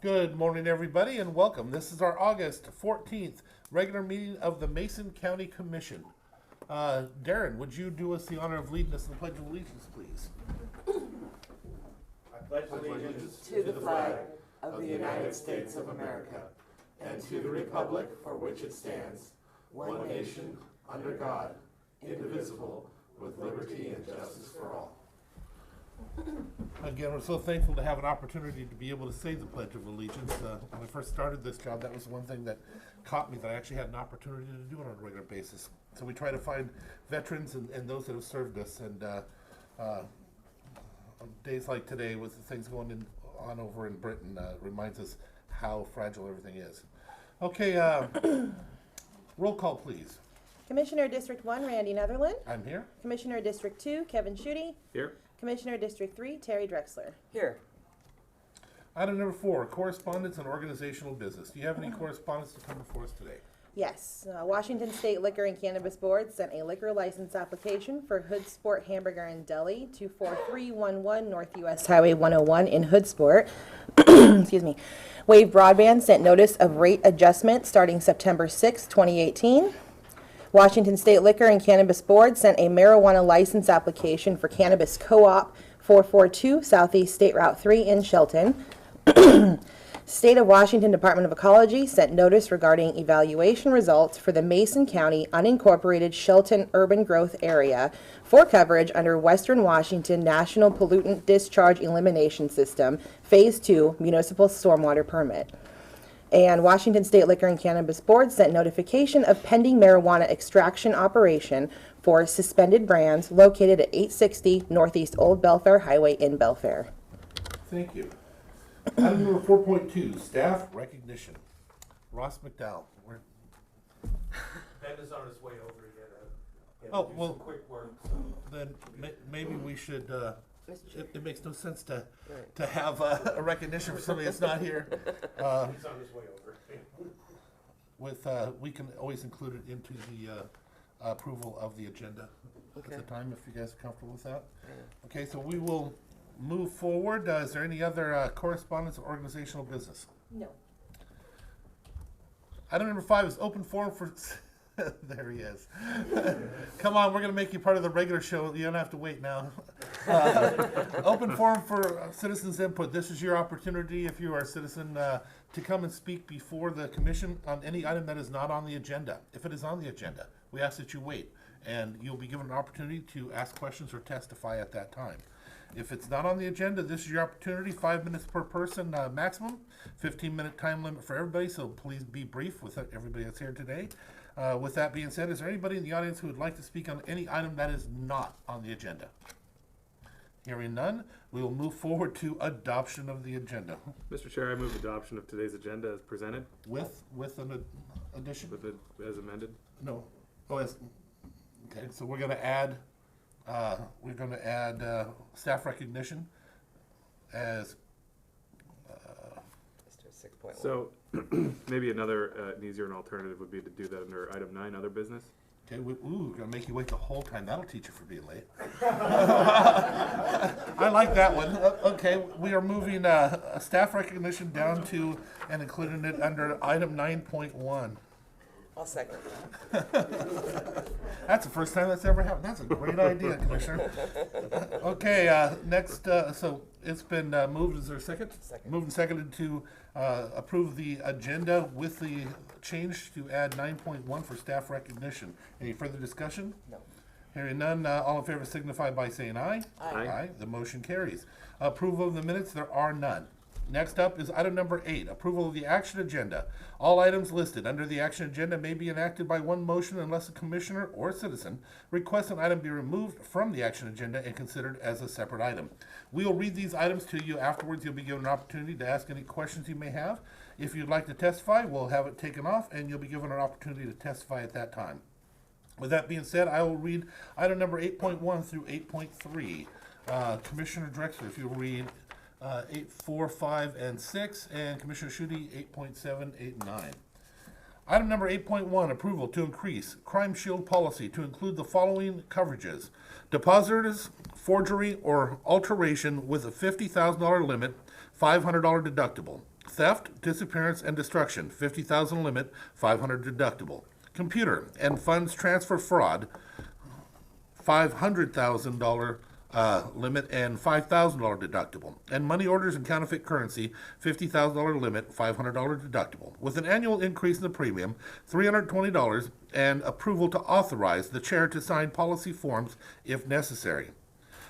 Good morning, everybody, and welcome. This is our August 14th regular meeting of the Mason County Commission. Darren, would you do us the honor of leading us in the Pledge of Allegiance, please? I pledge allegiance to the flag of the United States of America and to the republic for which it stands, one nation, under God, indivisible, with liberty and justice for all. Again, we're so thankful to have an opportunity to be able to say the Pledge of Allegiance. When I first started this job, that was one thing that caught me, that I actually had an opportunity to do it on a regular basis. So we try to find veterans and those that have served us, and on days like today, with the things going on over in Britain, reminds us how fragile everything is. Okay, roll call, please. Commissioner District 1, Randy Netherland. I'm here. Commissioner District 2, Kevin Schutte. Here. Commissioner District 3, Terry Drexler. Here. Item number 4, correspondence and organizational business. Do you have any correspondence to come before us today? Yes, Washington State Liquor and Cannabis Board sent a liquor license application for Hood Sport Hamburger and Deli, 24311 North US Highway 101 in Hood Sport. Excuse me. Wave Broadband sent notice of rate adjustment starting September 6, 2018. Washington State Liquor and Cannabis Board sent a marijuana license application for Cannabis Co-op 442 Southeast State Route 3 in Shelton. State of Washington Department of Ecology sent notice regarding evaluation results for the Mason County unincorporated Shelton Urban Growth Area for coverage under Western Washington National Pollutant Discharge Elimination System, Phase 2 Municipal Stormwater Permit. And Washington State Liquor and Cannabis Board sent notification of pending marijuana extraction operation for Suspended Brands located at 860 Northeast Old Belfair Highway in Belfair. Thank you. Item number 4.2, staff recognition. Ross McDowell. Ben is on his way over again. Oh, well, Quick work. then maybe we should, it makes no sense to have a recognition for somebody that's not here. He's on his way over. We can always include it into the approval of the agenda at the time, if you guys are comfortable with that. Okay, so we will move forward. Is there any other correspondence or organizational business? No. Item number 5 is open forum for, there he is. Come on, we're gonna make you part of the regular show. You don't have to wait now. Open forum for citizens input. This is your opportunity, if you are a citizen, to come and speak before the commission on any item that is not on the agenda. If it is on the agenda, we ask that you wait, and you'll be given an opportunity to ask questions or testify at that time. If it's not on the agenda, this is your opportunity, 5 minutes per person maximum, 15-minute time limit for everybody, so please be brief with everybody that's here today. With that being said, is there anybody in the audience who would like to speak on any item that is not on the agenda? Hearing none, we will move forward to adoption of the agenda. Mr. Chair, I move adoption of today's agenda as presented, With an addition? with it as amended. No. Oh, yes. Okay, so we're gonna add staff recognition as, So maybe another easier and alternative would be to do that under item 9, other business. okay, we're gonna make you wait the whole time. That'll teach you for being late. I like that one. Okay, we are moving a staff recognition down to and including it under item 9.1. I'll second. That's the first time that's ever happened. That's a great idea, Commissioner. Okay, next, so it's been moved. Is there a second? Second. Moved and seconded to approve the agenda with the change to add 9.1 for staff recognition. Any further discussion? No. Hearing none, all in favor signify by saying aye. Aye. The motion carries. Approval of the minutes, there are none. Next up is item number 8, approval of the action agenda. All items listed under the action agenda may be enacted by one motion unless a commissioner or citizen requests an item be removed from the action agenda and considered as a separate item. We will read these items to you afterwards. You'll be given an opportunity to ask any questions you may have. If you'd like to testify, we'll have it taken off and you'll be given an opportunity to testify at that time. With that being said, I will read item number 8.1 through 8.3. Commissioner Drexler, if you'll read 8, 4, 5, and 6, and Commissioner Schutte 8.7, 8, and 9. Item number 8.1, approval to increase Crime Shield policy to include the following coverages: depositors, forgery, or alteration with a $50,000 limit, $500 deductible. Theft, disappearance, and destruction, 50,000 limit, 500 deductible. Computer and funds transfer fraud, $500,000 limit and $5,000 deductible. And money orders and counterfeit currency, $50,000 limit, $500 deductible. With an annual increase in the premium, $320, and approval to authorize the chair to sign policy forms if necessary.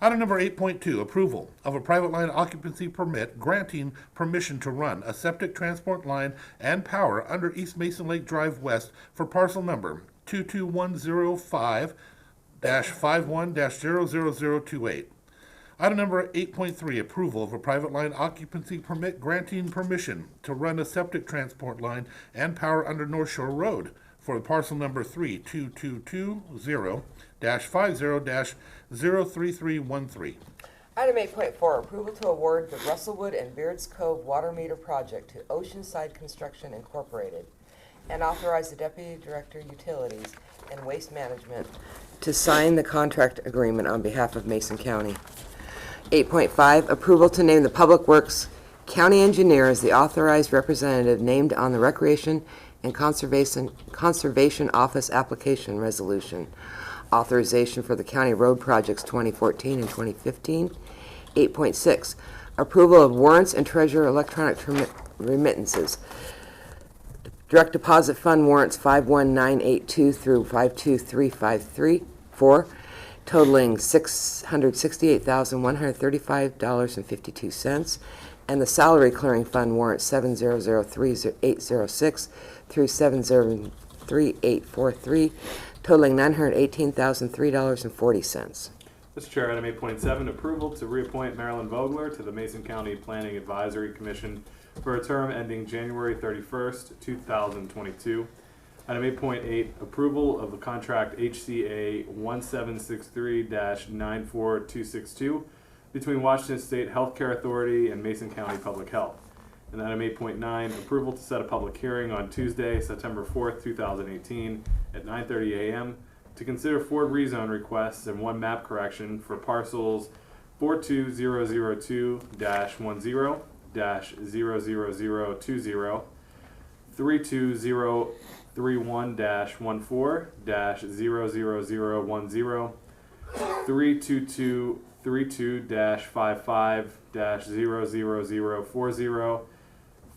Item number 8.2, approval of a private line occupancy permit granting permission to run a septic transport line and power under East Mason Lake Drive West for parcel number 22105-51-00028. Item number 8.3, approval of a private line occupancy permit granting permission to run a septic transport line and power under North Shore Road for parcel number 3220-50-033313. Item 8.4, approval to award the Russellwood and Beards Cove Water Meter Project to Oceanside Construction Incorporated and authorize the Deputy Director Utilities and Waste Management to sign the contract agreement on behalf of Mason County. 8.5, approval to name the Public Works County Engineer as the authorized representative named on the Recreation and Conservation Office application resolution. Authorization for the county road projects 2014 and 2015. 8.6, approval of warrants and treasurer electronic remittances. Direct deposit fund warrants 51982 through 52354, totaling $668,135.52, and the salary clearing fund warrant 7003806 through 7033843, totaling $918,003.40. Mr. Chair, item 8.7, approval to reappoint Marilyn Vogler to the Mason County Planning Advisory Commission for a term ending January 31st, 2022. Item 8.8, approval of the contract HCA 1763-94262 between Washington State Healthcare Authority and Mason County Public Health. And item 8.9, approval to set a public hearing on Tuesday, September 4th, 2018 at 9:30 a.m. to consider 4 rezone requests and 1 map correction for parcels 42002-10-00020, 32031-14-00010, 32232-55-00040,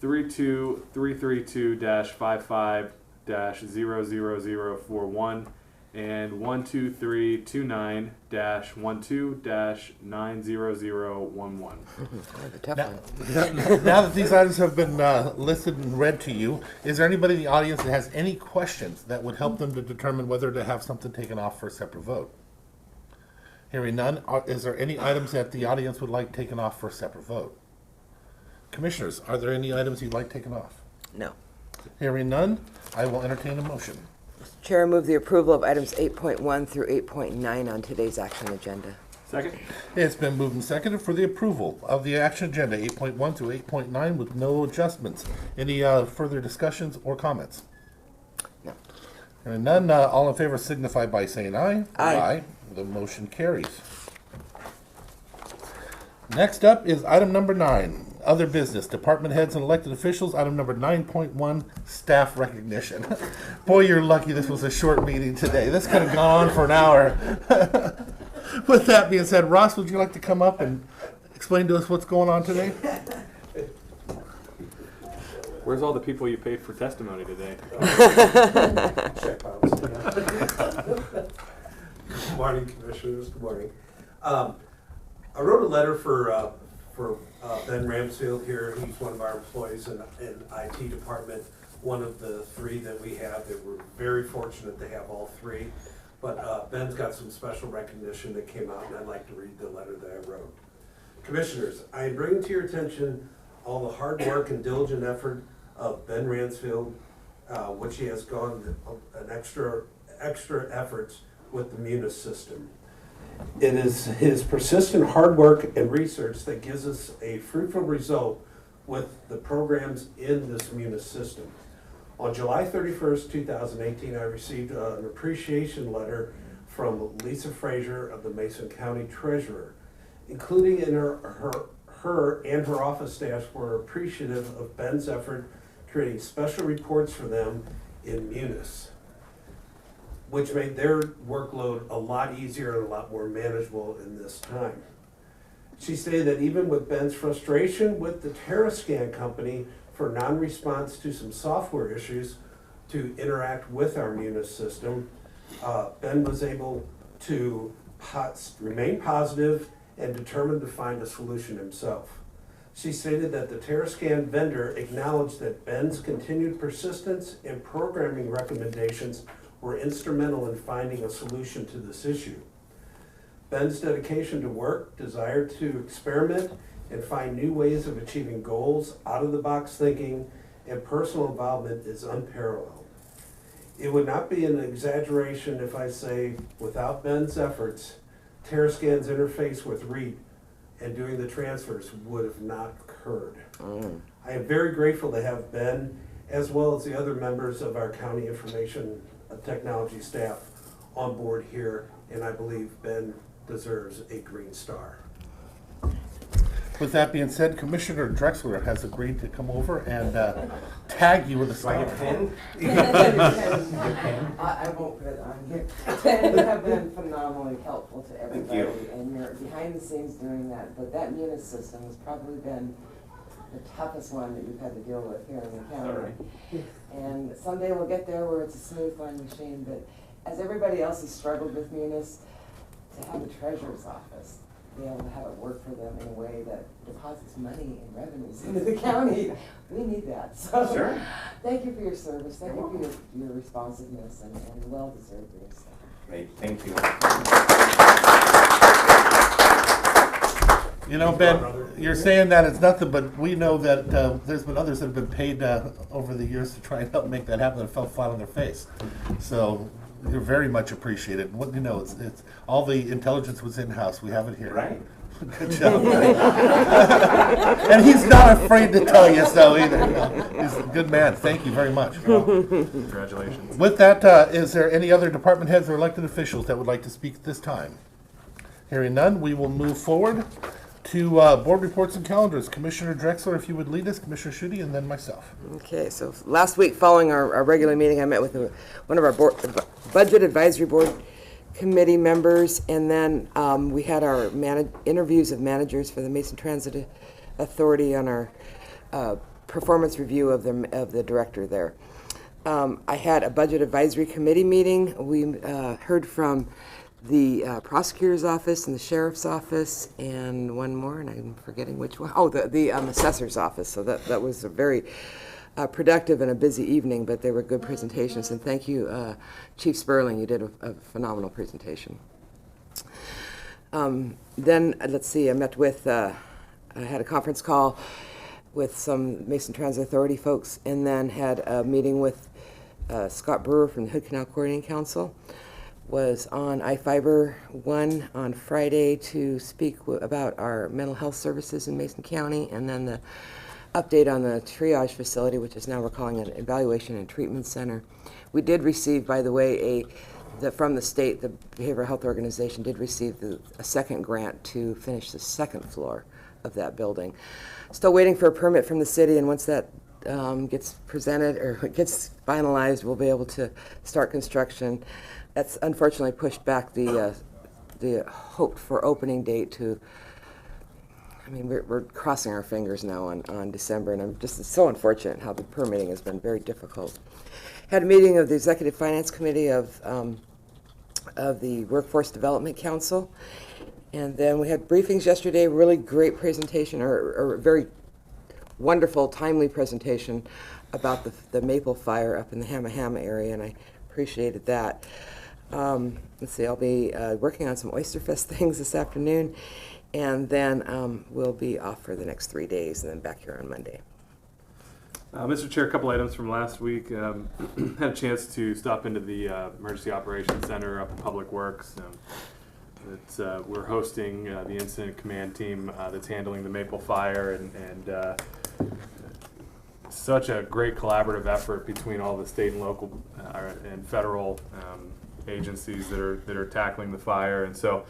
32332-55-00041, and 12329-12-90011. The tough one. Now that these items have been listed and read to you, is there anybody in the audience that has any questions that would help them to determine whether to have something taken off for a separate vote? Hearing none, is there any items that the audience would like taken off for a separate vote? Commissioners, are there any items you'd like taken off? No. Hearing none, I will entertain a motion. Chair, I move the approval of items 8.1 through 8.9 on today's action agenda. Second. It's been moved and seconded for the approval of the action agenda 8.1 through 8.9 with no adjustments. Any further discussions or comments? No. Hearing none, all in favor signify by saying aye. Aye. The motion carries. Next up is item number 9, other business, department heads and elected officials. Item number 9.1, staff recognition. Boy, you're lucky this was a short meeting today. This could have gone on for an hour. With that being said, Ross, would you like to come up and explain to us what's going on today? Where's all the people you paid for testimony today? Check bounce. Good morning, Commissioners. Good morning. I wrote a letter for Ben Ramsfield here. He's one of our employees in IT department, one of the 3 that we have that we're very fortunate to have all 3. But Ben's got some special recognition that came out, and I'd like to read the letter that I wrote. Commissioners, I am bringing to your attention all the hard work and diligent effort of Ben Ramsfield, which he has gone an extra efforts with the Munis system. It is his persistent hard work and research that gives us a fruitful result with the programs in this Munis system. On July 31st, 2018, I received an appreciation letter from Lisa Frazier of the Mason County Treasurer, including in her her and her office staff were appreciative of Ben's effort creating special reports for them in Munis, which made their workload a lot easier and a lot more manageable in this time. She stated that even with Ben's frustration with the TerraScan company for non-response to some software issues to interact with our Munis system, Ben was able to remain positive and determined to find a solution himself. She stated that the TerraScan vendor acknowledged that Ben's continued persistence and programming recommendations were instrumental in finding a solution to this issue. Ben's dedication to work, desire to experiment and find new ways of achieving goals, out-of-the-box thinking, and personal involvement is unparalleled. It would not be an exaggeration if I say, without Ben's efforts, TerraScan's interface with REIT and doing the transfers would have not occurred. I am very grateful to have Ben, as well as the other members of our county information technology staff on board here, and I believe Ben deserves a green star. With that being said, Commissioner Drexler has agreed to come over and tag you with a star. I won't put it on here. You have been phenomenally helpful to everybody, and you're behind the scenes doing that. But that Munis system has probably been the toughest one that you've had to deal with here in the county. And someday we'll get there where it's a smooth flying machine. But as everybody else has struggled with Munis, to have a treasurer's office, be able to have it work for them in a way that deposits money and revenues into the county. We need that. So Sure. Thank you for your service. Thank you for your responsiveness and well-deserved grace. Great, thank you. You know, Ben, you're saying that it's nothing, but we know that there's been others that have been paid over the years to try and help make that happen and fell flat on their face. So you're very much appreciated. What you know, it's all the intelligence was in-house. We have it here. Right. Good job. And he's not afraid to tell you so either. You know, he's a good man. Thank you very much. Congratulations. With that, is there any other department heads or elected officials that would like to speak at this time? Hearing none, we will move forward to board reports and calendars. Commissioner Drexler, if you would lead us, Commissioner Schutte, and then myself. Okay, so last week following our regular meeting, I met with one of our Budget Advisory Board committee members, and then we had our interviews of managers for the Mason Transit Authority on our performance review of the director there. I had a Budget Advisory Committee meeting. We heard from the prosecutor's office and the sheriff's office, and one more, and I'm forgetting which one. Oh, the assessor's office. So that was a very productive and a busy evening, but they were good presentations. And thank you, Chief Sperling. You did a phenomenal presentation. Then, let's see, I met with, I had a conference call with some Mason Transit Authority folks, and then had a meeting with Scott Brewer from the Hood Canal Coordinating Council. Was on I-Fiber 1 on Friday to speak about our mental health services in Mason County, and then the update on the triage facility, which is now we're calling an evaluation and treatment center. We did receive, by the way, from the state, the Behavioral Health Organization did receive a second grant to finish the second floor of that building. Still waiting for a permit from the city, and once that gets presented or gets finalized, we'll be able to start construction. That's unfortunately pushed back the hoped for opening date to, I mean, we're crossing our fingers now on December, and it's so unfortunate how the permitting has been very difficult. Had a meeting of the Executive Finance Committee of the Workforce Development Council, and then we had briefings yesterday, really great presentation, or very wonderful, timely presentation about the Maple Fire up in the Hamahama area, and I appreciated that. Let's see, I'll be working on some Oyster Fest things this afternoon, and then we'll be off for the next 3 days, and then back here on Monday. Mr. Chair, a couple items from last week. Had a chance to stop into the Emergency Operations Center up in Public Works. We're hosting the incident command team that's handling the Maple Fire, and such a great collaborative effort between all the state and local and federal agencies that are tackling the fire. And so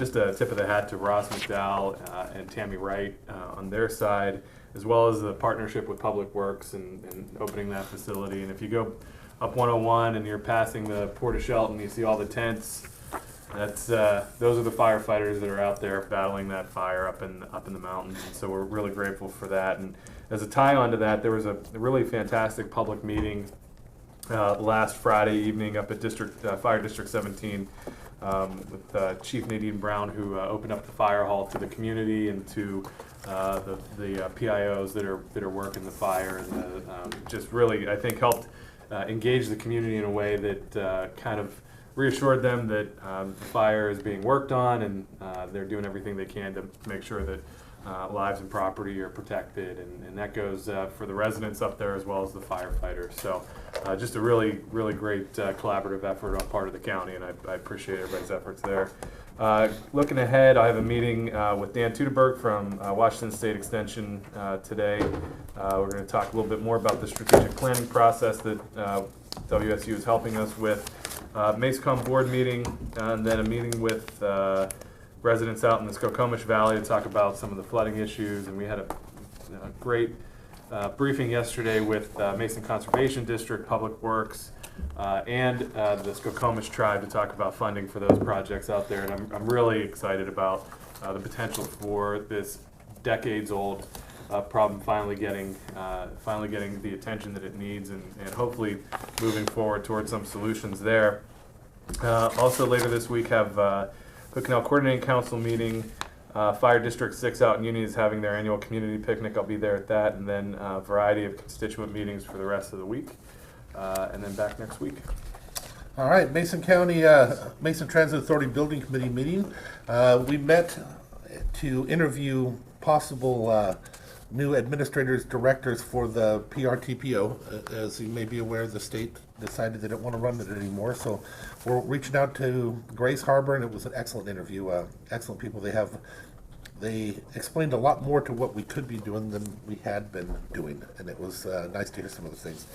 just a tip of the hat to Ross McDowell and Tammy Wright on their side, as well as the partnership with Public Works and opening that facility. And if you go up 101 and you're passing the Port of Shelton, you see all the tents. That's those are the firefighters that are out there battling that fire up in the mountains, and so we're really grateful for that. And as a tie on to that, there was a really fantastic public meeting last Friday evening up at Fire District 17 with Chief Nadine Brown, who opened up the fire hall to the community and to the PIOs that are working the fire, and just really, I think, helped engage the community in a way that kind of reassured them that the fire is being worked on, and they're doing everything they can to make sure that lives and property are protected, and that goes for the residents up there as well as the firefighters. So just a really, really great collaborative effort on part of the county, and I appreciate everybody's efforts there. Looking ahead, I have a meeting with Dan Tudeberg from Washington State Extension today. We're going to talk a little bit more about the strategic planning process that WSU is helping us with. MACECOM board meeting, and then a meeting with residents out in the Skokomish Valley to talk about some of the flooding issues. And we had a great briefing yesterday with Mason Conservation District, Public Works, and the Skokomish tribe to talk about funding for those projects out there. And I'm really excited about the potential for this decades-old problem finally getting the attention that it needs, and hopefully moving forward towards some solutions there. Also later this week have Cook Canal Coordinating Council meeting. Fire District 6 out in Union is having their annual community picnic. I'll be there at that, and then a variety of constituent meetings for the rest of the week, and then back next week. All right, Mason County, Mason Transit Authority Building Committee meeting. We met to interview possible new administrators, directors for the PRTPO. As you may be aware, the state decided they don't want to run it anymore. So we're reaching out to Grace Harbor, and it was an excellent interview. Excellent people. They explained a lot more to what we could be doing than we had been doing, and it was nice to hear some of the things.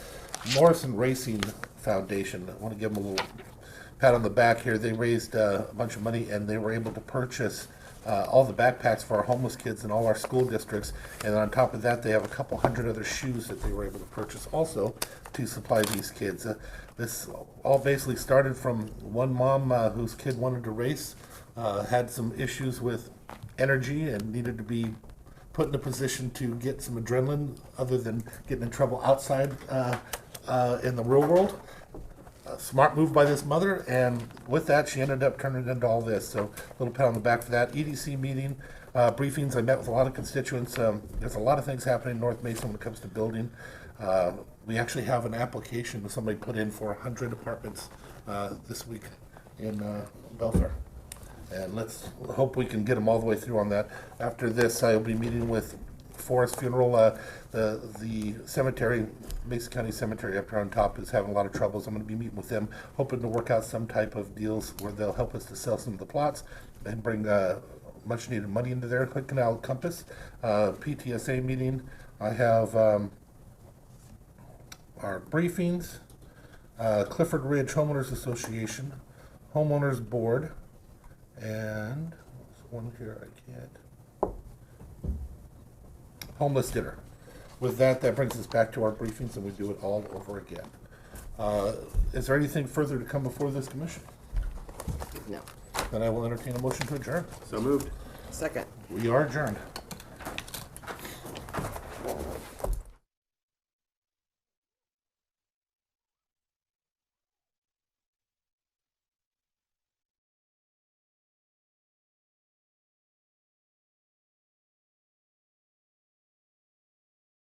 Morrison Racing Foundation, I want to give them a little pat on the back here. They raised a bunch of money, and they were able to purchase all the backpacks for our homeless kids in all our school districts, and on top of that they have a couple hundred other shoes that they were able to purchase also to supply these kids. This all basically started from one mom whose kid wanted to race, had some issues with energy and needed to be put in a position to get some adrenaline other than getting in trouble outside in the real world. A smart move by this mother, and with that she ended up turning it into all this. So a little pat on the back for that. EDC meeting, briefings. I met with a lot of constituents. There's a lot of things happening in North Mason when it comes to building. We actually have an application that somebody put in for 100 apartments this week in Belfair. And let's hope we can get them all the way through on that. After this, I'll be meeting with Forest Funeral. The cemetery, Mason County Cemetery up here on top, is having a lot of troubles. I'm going to be meeting with them, hoping to work out some type of deals where they'll help us to sell some of the plots and bring much needed money into there. Cook Canal Compass, PTSA meeting. I have our briefings, Clifford Ridge Homeowners Association, Homeowners Board, and there's one here I can't. Homeless dinner. With that, that brings us back to our briefings, and we do it all over again. Is there anything further to come before this commission? No. Then I will entertain a motion to adjourn. So moved. Second. We are adjourned.